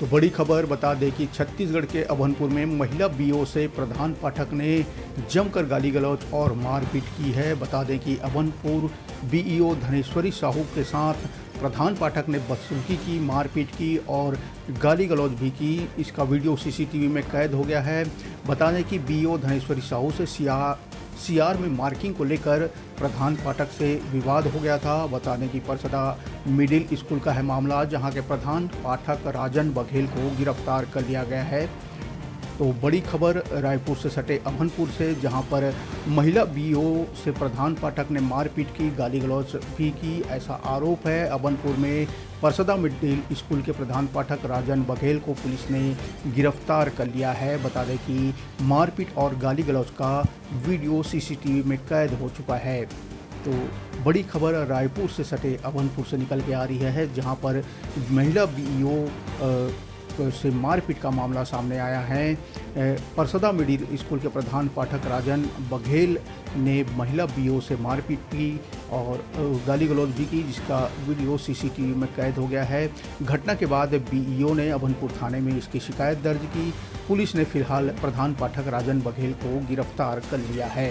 तो बड़ी खबर बता दें कि छत्तीसगढ़ के अभनपुर में महिला बीओ से प्रधान पाठक ने जमकर गाली गलौज और मारपीट की है। बता दें कि अभनपुर बीईओ धनेश्वरी साहू के साथ प्रधान पाठक ने बदसलूकी की, मारपीट की और गाली गलौज भी की। इसका वीडियो सीसीटीवी में कैद हो गया है। बता दें कि बीईओ धनेश्वरी साहू से सीआर में मार्किंग को लेकर प्रधान पाठक से विवाद हो गया था। बता दें कि परसदा मिडिल स्कूल का है मामला, जहां के प्रधान पाठक राजन बघेल को गिरफ्तार कर लिया गया है। तो बड़ी खबर रायपुर से सटे अभनपुर से, जहां पर महिला बीओ से प्रधान पाठक ने मारपीट की, गाली गलौज भी की, ऐसा आरोप है। अभनपुर में परसदा मिडिल स्कूल के प्रधान पाठक राजन बघेल को पुलिस ने गिरफ्तार कर लिया है। बता दें कि मारपीट और गाली गलौज का वीडियो सीसीटीवी में कैद हो चुका है। तो बड़ी खबर रायपुर से सटे अभनपुर से निकल के आ रही है, जहां पर महिला बीईओ से मारपीट का मामला सामने आया है। परसदा मिडिल स्कूल के प्रधान पाठक राजन बघेल ने महिला बीओ से मारपीट की और गाली गलौज भी की, जिसका वीडियो सीसीटीवी में कैद हो गया है। घटना के बाद बीईओ ने अभनपुर थाने में इसकी शिकायत दर्ज की। पुलिस ने फिलहाल प्रधान पाठक राजन बघेल को गिरफ्तार कर लिया है।